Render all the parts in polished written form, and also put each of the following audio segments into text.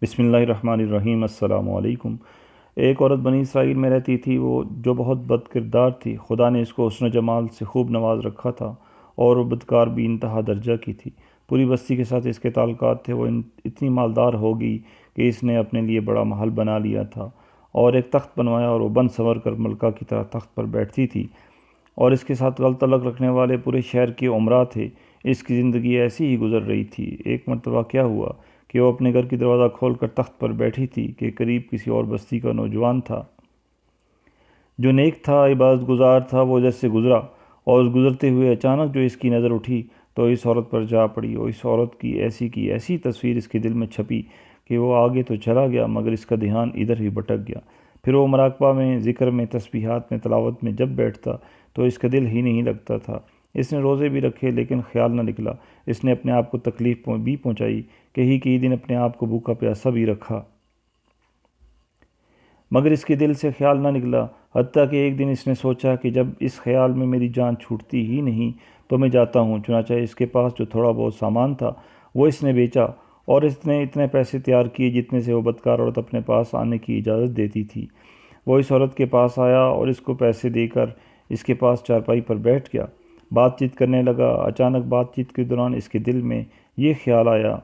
بسم اللہ الرحمن الرحیم۔ السلام علیکم۔ ایک عورت بنی اسرائیل میں رہتی تھی، وہ جو بہت بد کردار تھی۔ خدا نے اس کو حسن و جمال سے خوب نواز رکھا تھا اور وہ بدکار بھی انتہا درجہ کی تھی۔ پوری بستی کے ساتھ اس کے تعلقات تھے۔ وہ اتنی مالدار ہو گئی کہ اس نے اپنے لیے بڑا محل بنا لیا تھا اور ایک تخت بنوایا، اور وہ بن سنور کر ملکہ کی طرح تخت پر بیٹھتی تھی، اور اس کے ساتھ تعلق رکھنے والے پورے شہر کے عمراء تھے۔ اس کی زندگی ایسی ہی گزر رہی تھی۔ ایک مرتبہ کیا ہوا کہ وہ اپنے گھر کی دروازہ کھول کر تخت پر بیٹھی تھی کہ قریب کسی اور بستی کا نوجوان تھا جو نیک تھا، عبادت گزار تھا۔ وہ ادھر سے گزرا اور اس گزرتے ہوئے اچانک جو اس کی نظر اٹھی تو اس عورت پر جا پڑی، اور اس عورت کی ایسی تصویر اس کے دل میں چھپی کہ وہ آگے تو چلا گیا مگر اس کا دھیان ادھر ہی بھٹک گیا۔ پھر وہ مراقبہ میں، ذکر میں، تسبیحات میں، تلاوت میں جب بیٹھتا تو اس کا دل ہی نہیں لگتا تھا۔ اس نے روزے بھی رکھے لیکن خیال نہ نکلا۔ اس نے اپنے آپ کو تکلیف بھی پہنچائی، کئی دن اپنے آپ کو بھوکا پیاسا بھی رکھا مگر اس کے دل سے خیال نہ نکلا، حتیٰ کہ ایک دن اس نے سوچا کہ جب اس خیال میں میری جان چھوٹتی ہی نہیں تو میں جاتا ہوں۔ چنانچہ اس کے پاس جو تھوڑا بہت سامان تھا وہ اس نے بیچا اور اس نے اتنے پیسے تیار کیے جتنے سے وہ بدکار عورت اپنے پاس آنے کی اجازت دیتی تھی۔ وہ اس عورت کے پاس آیا اور اس کو پیسے دے کر اس کے پاس چارپائی پر بیٹھ گیا، بات چیت کرنے لگا۔ اچانک بات چیت کے دوران اس کے دل میں یہ خیال آیا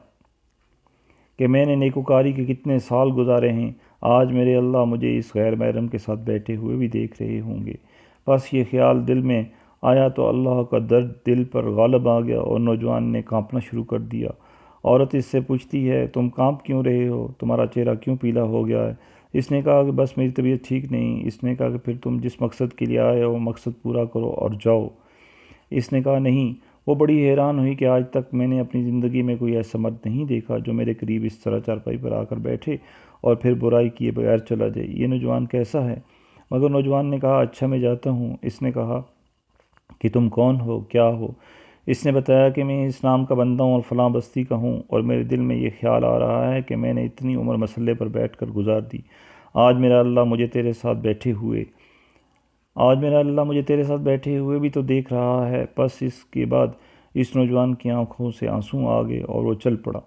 کہ میں نے نیکوکاری کے کتنے سال گزارے ہیں، آج میرے اللہ مجھے اس غیر محرم کے ساتھ بیٹھے ہوئے بھی دیکھ رہے ہوں گے۔ بس یہ خیال دل میں آیا تو اللہ کا درد دل پر غالب آ گیا اور نوجوان نے کانپنا شروع کر دیا۔ عورت اس سے پوچھتی ہے، تم کانپ کیوں رہے ہو؟ تمہارا چہرہ کیوں پیلا ہو گیا ہے؟ اس نے کہا کہ بس میری طبیعت ٹھیک نہیں۔ اس نے کہا کہ پھر تم جس مقصد کے لیے آئے ہو مقصد پورا کرو اور جاؤ۔ اس نے کہا نہیں۔ وہ بڑی حیران ہوئی کہ آج تک میں نے اپنی زندگی میں کوئی ایسا مرد نہیں دیکھا جو میرے قریب اس طرح چارپائی پر آ کر بیٹھے اور پھر برائی کیے بغیر چلا جائے۔ یہ نوجوان کیسا ہے؟ مگر نوجوان نے کہا اچھا میں جاتا ہوں۔ اس نے کہا کہ تم کون ہو، کیا ہو؟ اس نے بتایا کہ میں اسلام کا بندہ ہوں اور فلاں بستی کا ہوں، اور میرے دل میں یہ خیال آ رہا ہے کہ میں نے اتنی عمر مسلح پر بیٹھ کر گزار دی، آج میرا اللہ مجھے تیرے ساتھ بیٹھے ہوئے بھی تو دیکھ رہا ہے۔ بس اس کے بعد اس نوجوان کی آنکھوں سے آنسو آ گئے اور وہ چل پڑا۔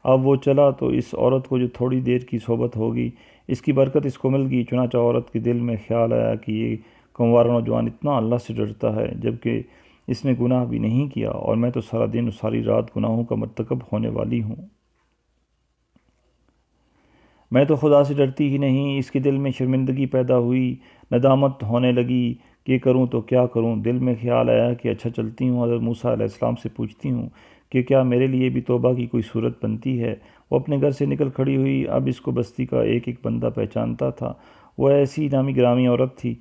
اب وہ چلا تو اس عورت کو جو تھوڑی دیر کی صحبت ہوگی اس کی برکت اس کو مل گئی۔ چنانچہ عورت کے دل میں خیال آیا کہ یہ کنوارا نوجوان اتنا اللہ سے ڈرتا ہے جبکہ اس نے گناہ بھی نہیں کیا، اور میں تو سارا دن اور ساری رات گناہوں کا مرتکب ہونے والی ہوں۔ میں تو خدا سے ڈرتی ہی نہیں۔ اس کے دل میں شرمندگی پیدا ہوئی، ندامت ہونے لگی کہ کروں تو کیا کروں۔ دل میں خیال آیا کہ اچھا چلتی ہوں، حضرت موسیٰ علیہ السلام سے پوچھتی ہوں کہ کیا میرے لیے بھی توبہ کی کوئی صورت بنتی ہے۔ وہ اپنے گھر سے نکل کھڑی ہوئی۔ اب اس کو بستی کا ایک بندہ پہچانتا تھا۔ وہ ایسی نامی گرامی عورت تھی،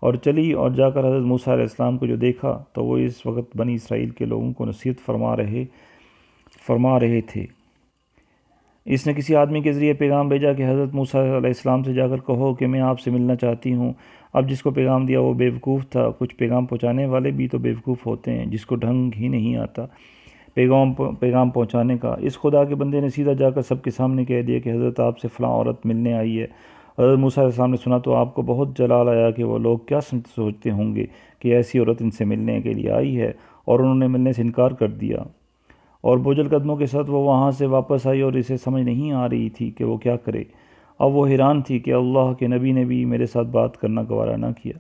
اور چلی اور جا کر حضرت موسیٰ علیہ السلام کو جو دیکھا تو وہ اس وقت بنی اسرائیل کے لوگوں کو نصیحت فرما رہے تھے۔ اس نے کسی آدمی کے ذریعے پیغام بھیجا کہ حضرت موسیٰ علیہ السلام سے جا کر کہو کہ میں آپ سے ملنا چاہتی ہوں۔ اب جس کو پیغام دیا وہ بیوقوف تھا۔ کچھ پیغام پہنچانے والے بھی تو بیوقوف ہوتے ہیں جس کو ڈھنگ ہی نہیں آتا پیغام پہنچانے کا۔ اس خدا کے بندے نے سیدھا جا کر سب کے سامنے کہہ دیا کہ حضرت آپ سے فلاں عورت ملنے آئی ہے۔ حضرت موسیٰ علیہ السلام نے سنا تو آپ کو بہت جلال آیا کہ وہ لوگ کیا سوچتے ہوں گے کہ ایسی عورت ان سے ملنے کے لیے آئی ہے، اور انہوں نے ملنے سے انکار کر دیا۔ اور بوجھل قدموں کے ساتھ وہ وہاں سے واپس آئی، اور اسے سمجھ نہیں آ رہی تھی کہ وہ کیا کرے۔ اب وہ حیران تھی کہ اللہ کے نبی نے بھی میرے ساتھ بات کرنا گوارا نہ کیا۔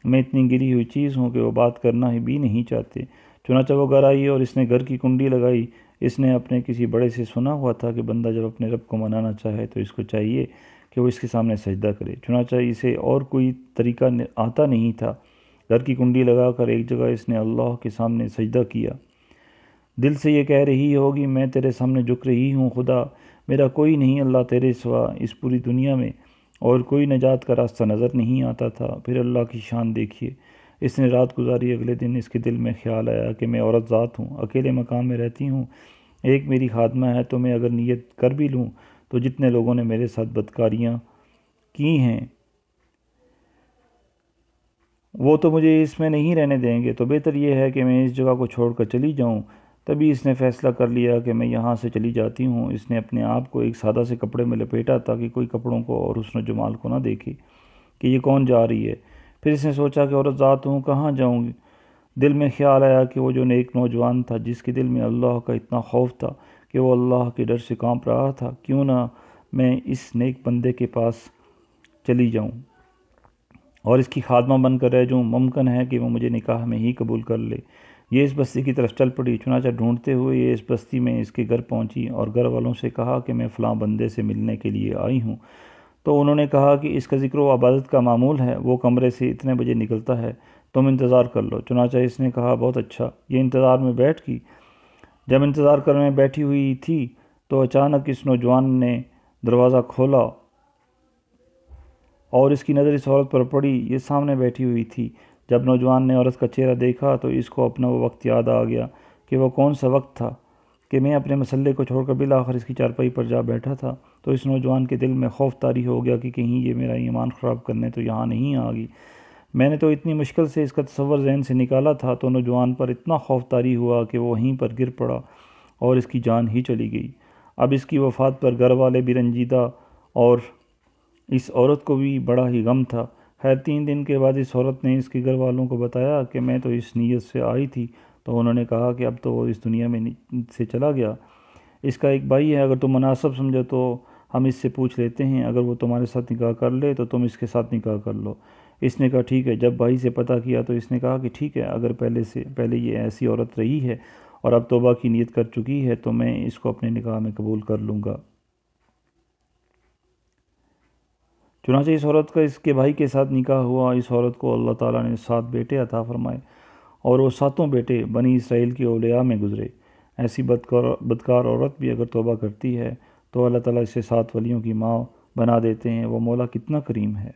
میں اتنی گری ہوئی چیز ہوں کہ وہ بات کرنا ہی بھی نہیں چاہتے۔ چنانچہ وہ گھر آئی اور اس نے گھر کی کنڈی لگائی۔ اس نے اپنے کسی بڑے سے سنا ہوا تھا کہ بندہ جب اپنے رب کو منانا چاہے تو اس کو چاہیے کہ وہ اس کے سامنے سجدہ کرے۔ چنانچہ اسے اور کوئی طریقہ آتا نہیں تھا۔ گھر کی کنڈی لگا کر ایک جگہ اس نے اللہ کے سامنے سجدہ کیا۔ دل سے یہ کہہ رہی ہوگی میں تیرے سامنے جھک رہی ہوں، خدا میرا کوئی نہیں اللہ تیرے سوا اس پوری دنیا میں، اور کوئی نجات کا راستہ نظر نہیں آتا تھا۔ پھر اللہ کی شان دیکھیے، اس نے رات گزاری۔ اگلے دن اس کے دل میں خیال آیا کہ میں عورت ذات ہوں، اکیلے مکان میں رہتی ہوں، ایک میری خادمہ ہے، تو میں اگر نیت کر بھی لوں تو جتنے لوگوں نے میرے ساتھ بدکاریاں کی ہیں وہ تو مجھے اس میں نہیں رہنے دیں گے، تو بہتر یہ ہے کہ میں اس جگہ کو چھوڑ کر چلی جاؤں۔ تبھی اس نے فیصلہ کر لیا کہ میں یہاں سے چلی جاتی ہوں۔ اس نے اپنے آپ کو ایک سادہ سے کپڑے میں لپیٹا تاکہ کوئی کپڑوں کو اور حسن و جمال کو نہ دیکھے کہ یہ کون جا رہی ہے۔ پھر اس نے سوچا کہ عورت ذات ہوں، کہاں جاؤں گی؟ دل میں خیال آیا کہ وہ جو نیک نوجوان تھا جس کے دل میں اللہ کا اتنا خوف تھا کہ وہ اللہ کے ڈر سے کانپ رہا تھا، کیوں نہ میں اس نیک بندے کے پاس چلی جاؤں اور اس کی خادمہ بن کر رہ جاؤں، ممکن ہے کہ وہ مجھے نکاح میں ہی قبول کر لے۔ یہ اس بستی کی طرف چل پڑی، چنانچہ ڈھونڈتے ہوئے یہ اس بستی میں اس کے گھر پہنچی اور گھر والوں سے کہا کہ میں فلاں بندے سے ملنے کے لیے آئی ہوں۔ تو انہوں نے کہا کہ اس کا ذکر و عبادت کا معمول ہے، وہ کمرے سے اتنے بجے نکلتا ہے، تم انتظار کر لو۔ چنانچہ اس نے کہا بہت اچھا، یہ انتظار میں بیٹھ گئی۔ جب انتظار کرنے بیٹھی ہوئی تھی تو اچانک اس نوجوان نے دروازہ کھولا اور اس کی نظر اس عورت پر پڑی، یہ سامنے بیٹھی ہوئی تھی۔ جب نوجوان نے عورت کا چہرہ دیکھا تو اس کو اپنا وہ وقت یاد آ گیا کہ وہ کون سا وقت تھا کہ میں اپنے مسئلے کو چھوڑ کر بالآخر اس کی چارپائی پر جا بیٹھا تھا۔ تو اس نوجوان کے دل میں خوف طاری ہو گیا کہ کہیں یہ میرا ایمان خراب کرنے تو یہاں نہیں آ گئی۔ میں نے تو اتنی مشکل سے اس کا تصور ذہن سے نکالا تھا۔ تو نوجوان پر اتنا خوف طاری ہوا کہ وہ وہیں پر گر پڑا اور اس کی جان ہی چلی گئی۔ اب اس کی وفات پر گھر والے بھی رنجیدہ اور اس عورت کو بھی بڑا ہی غم تھا۔ خیر 3 دن کے بعد اس عورت نے اس کے گھر والوں کو بتایا کہ میں تو اس نیت سے آئی تھی۔ تو انہوں نے کہا کہ اب تو وہ اس دنیا میں سے چلا گیا۔ اس کا ایک بھائی ہے، اگر تم مناسب سمجھو تو ہم اس سے پوچھ لیتے ہیں، اگر وہ تمہارے ساتھ نکاح کر لے تو تم اس کے ساتھ نکاح کر لو۔ اس نے کہا ٹھیک ہے۔ جب بھائی سے پتہ کیا تو اس نے کہا کہ ٹھیک ہے، اگر پہلے یہ ایسی عورت رہی ہے اور اب توبہ کی نیت کر چکی ہے تو میں اس کو اپنے نکاح میں قبول کر لوں گا۔ چنانچہ اس عورت کا اس کے بھائی کے ساتھ نکاح ہوا۔ اس عورت کو اللہ تعالیٰ نے 7 بیٹے عطا فرمائے اور وہ 7 بیٹے بنی اسرائیل کی اولیاء میں گزرے۔ ایسی بدکار عورت بھی اگر توبہ کرتی ہے تو اللہ تعالیٰ اسے 7 ولیوں کی ماں بنا دیتے ہیں۔ وہ مولا کتنا کریم ہے۔